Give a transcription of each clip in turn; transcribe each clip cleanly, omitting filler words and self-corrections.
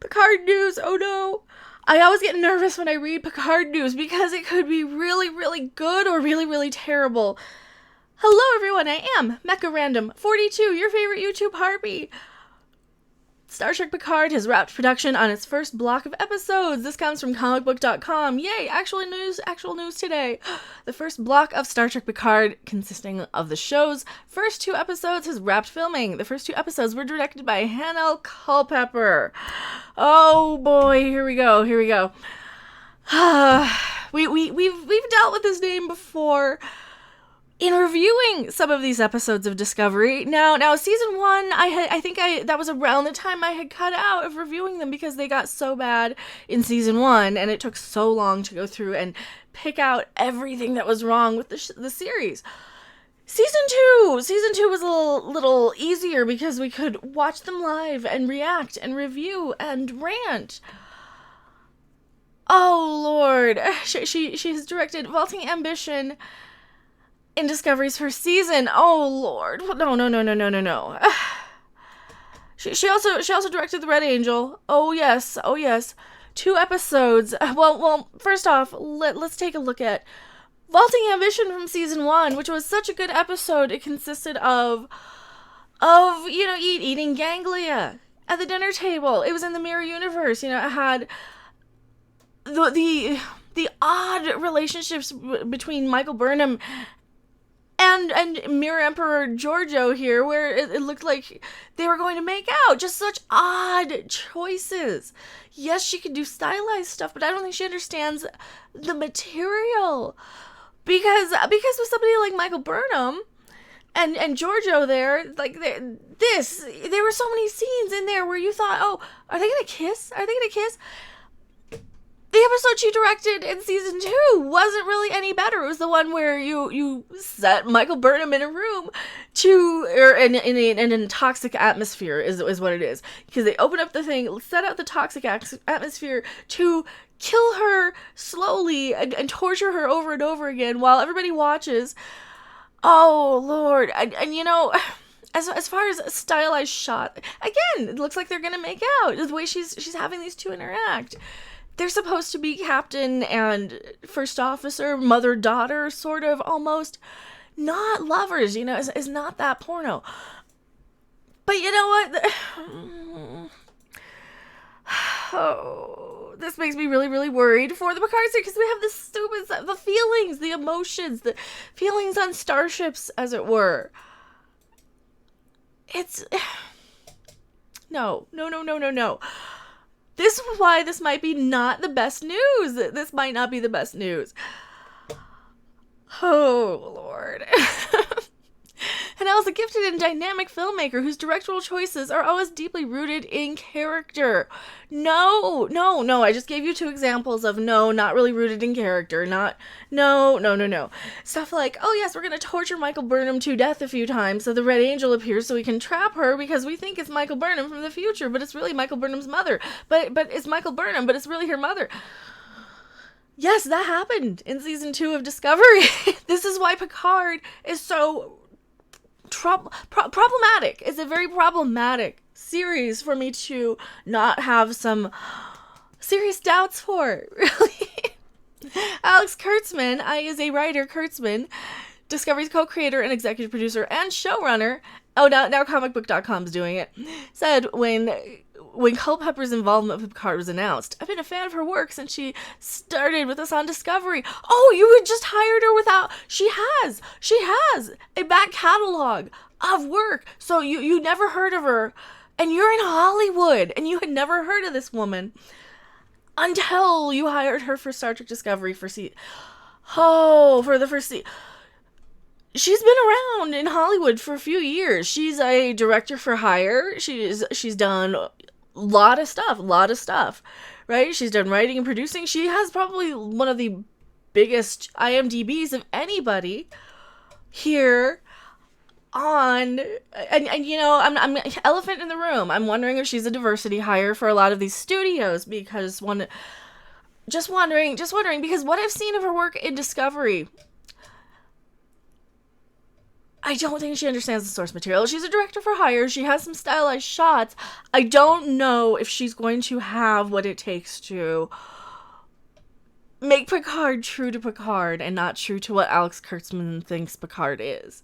Picard news, oh no. I always get nervous when I read Picard news because it could be really, really good or really, really terrible. Hello everyone, I am Mecha Random 42, your favorite YouTube harpy. Star Trek Picard has wrapped production on its first block of episodes. This comes from comicbook.com. Yay, actual news today. The first block of Star Trek Picard, consisting of the show's first 2 episodes, has wrapped filming. The first 2 episodes were directed by Hannel Culpepper. Oh boy, here we go. We've dealt with this name before in reviewing some of these episodes of Discovery. Now season 1, that was around the time I had cut out of reviewing them because they got so bad in season 1 and it took so long to go through and pick out everything that was wrong with the series. Season 2 was a little easier because we could watch them live and react and review and rant. Oh Lord, she has directed Vaulting Ambition in Discovery's first season. Oh Lord, no. She also directed The Red Angel. Oh yes. 2 episodes. Well. First off, let's take a look at Vaulting Ambition from season 1, which was such a good episode. It consisted of eating ganglia at the dinner table. It was in the mirror universe. It had the odd relationships between Michael Burnham and Mirror Emperor Giorgio here, where it looked like they were going to make out. Just such odd choices. Yes, she can do stylized stuff, but I don't think she understands the material. Because with somebody like Michael Burnham and Giorgio there, like there were so many scenes in there where you thought, oh, are they gonna kiss? The episode she directed in season 2 wasn't really any better. It was the one where you set Michael Burnham in a room in a toxic atmosphere is what it is. Because they open up the thing, set out the toxic atmosphere to kill her slowly and torture her over and over again while everybody watches. Oh Lord, and as far as a stylized shot, again, it looks like they're gonna make out. The way she's having these two interact. They're supposed to be captain and first officer, mother-daughter, sort of, almost. Not lovers, is not that porno. But you know what? Oh, this makes me really, really worried for the Picard series because we have the feelings, the emotions, the feelings on starships, as it were. It's... No. This is why this might be not the best news. This might not be the best news. Oh, Lord. And I was a gifted and dynamic filmmaker whose directorial choices are always deeply rooted in character. No. I just gave you 2 examples of no, not really rooted in character. No. Stuff like, oh yes, we're going to torture Michael Burnham to death a few times so the Red Angel appears so we can trap her because we think it's Michael Burnham from the future, but it's really Michael Burnham's mother. But it's Michael Burnham, but it's really her mother. Yes, that happened in season 2 of Discovery. This is why Picard is so problematic. It's a very problematic series for me to not have some serious doubts for, really. Alex Kurtzman, is a writer, Kurtzman, Discovery's co-creator and executive producer and showrunner, now comicbook.com's doing it, said when Culpepper's involvement with Picard was announced, I've been a fan of her work since she started with us on Discovery. Oh, you had just hired her without... She has a back catalog of work. So you never heard of her, and you're in Hollywood, and you had never heard of this woman until you hired her for Star Trek Discovery for the first season. She's been around in Hollywood for a few years. She's a director for hire. She's done a lot of stuff, right? She's done writing and producing. She has probably one of the biggest IMDb's of anybody here on, and I'm elephant in the room. I'm wondering if she's a diversity hire for a lot of these studios because just wondering because what I've seen of her work in Discovery, I don't think she understands the source material. She's a director for hire. She has some stylized shots. I don't know if she's going to have what it takes to make Picard true to Picard and not true to what Alex Kurtzman thinks Picard is.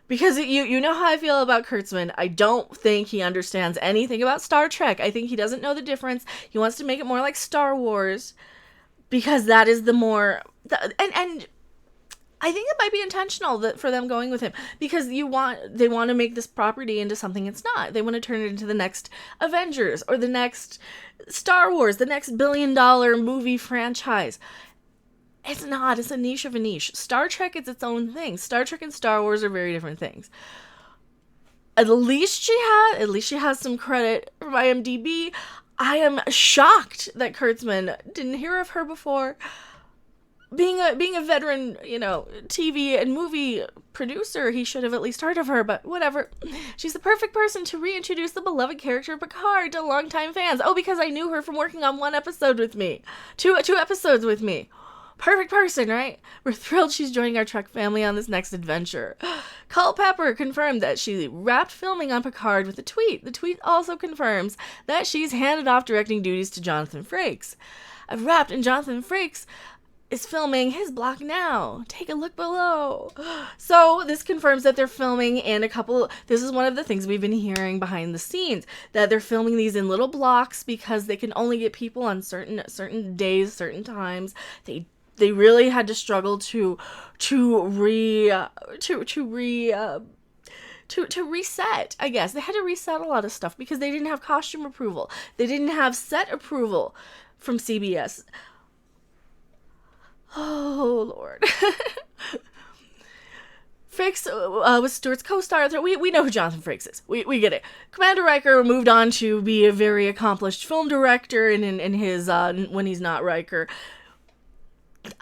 Because you know how I feel about Kurtzman. I don't think he understands anything about Star Trek. I think he doesn't know the difference. He wants to make it more like Star Wars because that is the more... And I think it might be intentional for them going with him because they want to make this property into something it's not. They want to turn it into the next Avengers or the next Star Wars, the next billion-dollar movie franchise. It's not. It's a niche of a niche. Star Trek is its own thing. Star Trek and Star Wars are very different things. At least she has some credit from IMDb. I am shocked that Kurtzman didn't hear of her before. Being a veteran, TV and movie producer, he should have at least heard of her, but whatever. She's the perfect person to reintroduce the beloved character of Picard to longtime fans. Oh, because I knew her from working on one episode with me. Two episodes with me. Perfect person, right? We're thrilled she's joining our Trek family on this next adventure. Culpepper confirmed that she wrapped filming on Picard with a tweet. The tweet also confirms that she's handed off directing duties to Jonathan Frakes. I've wrapped, and Jonathan Frakes is filming his block now. Take a look below. So this confirms that they're filming in this is one of the things we've been hearing behind the scenes, that they're filming these in little blocks because they can only get people on certain days, certain times. They really had to struggle to reset, I guess. They had to reset a lot of stuff because they didn't have costume approval. They didn't have set approval from CBS. Oh, Lord. Frakes was Stewart's co-star. We know who Jonathan Frakes is. We get it. Commander Riker moved on to be a very accomplished film director in his when he's not Riker.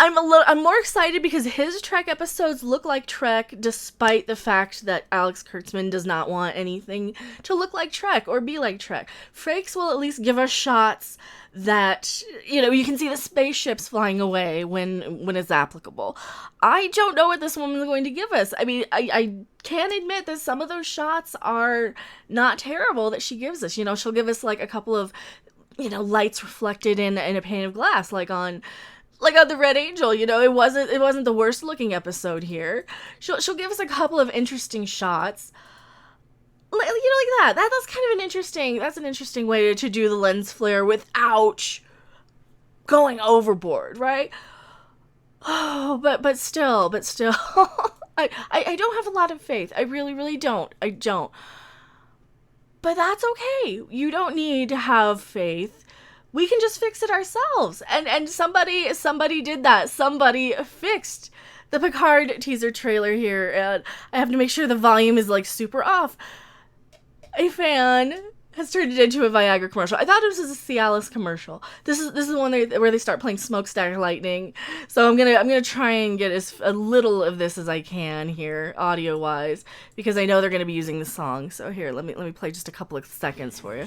I'm more excited because his Trek episodes look like Trek, despite the fact that Alex Kurtzman does not want anything to look like Trek or be like Trek. Frakes will at least give us shots that, you can see the spaceships flying away when it's applicable. I don't know what this woman's going to give us. I mean, I can admit that some of those shots are not terrible that she gives us. She'll give us like a couple of, lights reflected in a pane of glass, like on the Red Angel. It wasn't the worst looking episode here. She'll give us a couple of interesting shots, like that. That's kind of an interesting way to do the lens flare without going overboard, right? Oh, but still, I don't have a lot of faith. I really don't. I don't. But that's okay. You don't need to have faith. We can just fix it ourselves. And somebody did that. Somebody fixed the Picard teaser trailer here. And I have to make sure the volume is like super off. A fan has turned it into a Viagra commercial. I thought it was a Cialis commercial. This is the one where they start playing Smokestack Lightning. So I'm gonna try and get a little of this as I can here, audio wise, because I know they're gonna be using the song. So here, let me play just a couple of seconds for you.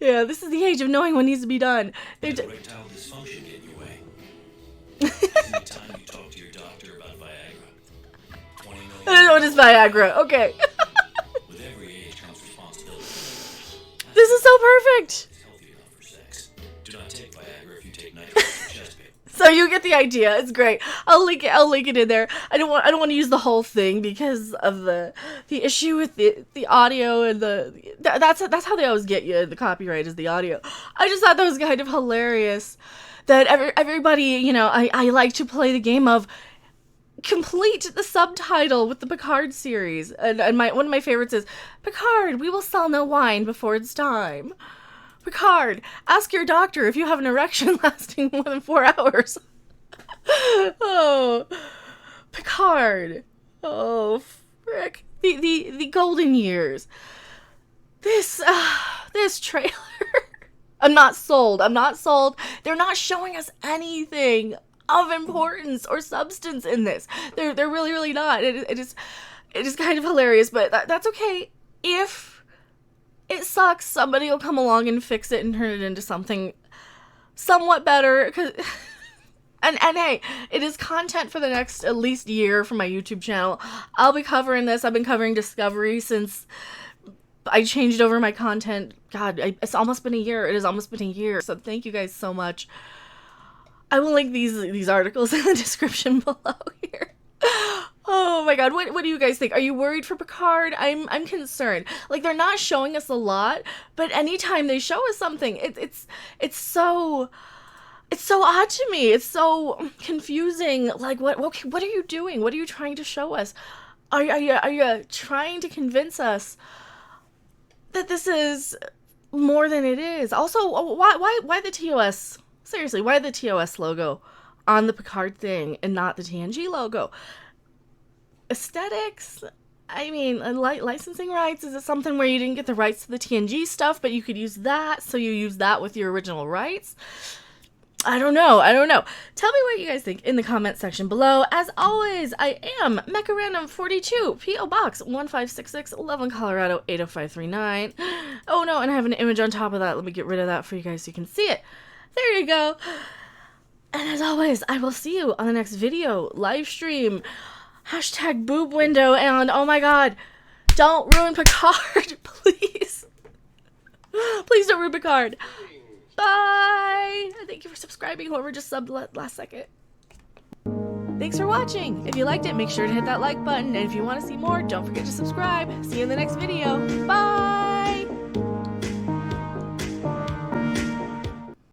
Yeah, this is the age of knowing what needs to be done. Erectile dysfunction get in your way. Isn't it time you talk to your doctor about Viagra? 20 million. I don't know what is Viagra. Okay. With every age comes responsibility. This is so perfect. It's healthy enough for sex. Do not take Viagra if you take nitrogen for chest pain. So you get the idea. It's great. I'll link it in there. I don't want to use the whole thing because of the issue with the audio and that's how they always get you. The copyright is the audio. I just thought that was kind of hilarious that everybody, I like to play the game of complete the subtitle with the Picard series. And one of my favorites is Picard, we will sell no wine before it's time. Picard, ask your doctor if you have an erection lasting more than 4 hours. Oh, Picard. Oh, frick. The golden years. This trailer. I'm not sold. They're not showing us anything of importance or substance in this. They're really, really not. It is kind of hilarious, but that's okay. If it sucks, somebody will come along and fix it and turn it into something somewhat better, 'cause and hey, it is content for the next at least year for my YouTube channel. I'll be covering this. I've been covering Discovery since I changed over my content. God, it's almost been a year. It has almost been a year. So thank you guys so much. I will link these articles in the description below here. Oh my god, what do you guys think? Are you worried for Picard? I'm concerned. Like, they're not showing us a lot, but anytime they show us something, it's so odd to me. It's so confusing. Like, what are you doing? What are you trying to show us? Are you trying to convince us that this is more than it is? Also, why the TOS? Seriously, why the TOS logo on the Picard thing and not the TNG logo? Aesthetics? I mean, licensing rights? Is it something where you didn't get the rights to the TNG stuff, but you could use that, so you use that with your original rights? I don't know. Tell me what you guys think in the comment section below. As always, I am Mecha Random 42, P.O. Box 1566, Loveland, Colorado 80539. Oh no, and I have an image on top of that. Let me get rid of that for you guys so you can see it. There you go. And as always, I will see you on the next video, live stream, hashtag boob window, and oh my god, don't ruin Picard, please. Please don't ruin Picard. Bye! Thank you for subscribing, whoever just subbed last second. Thanks for watching. If you liked it, make sure to hit that like button. And if you want to see more, don't forget to subscribe. See you in the next video. Bye!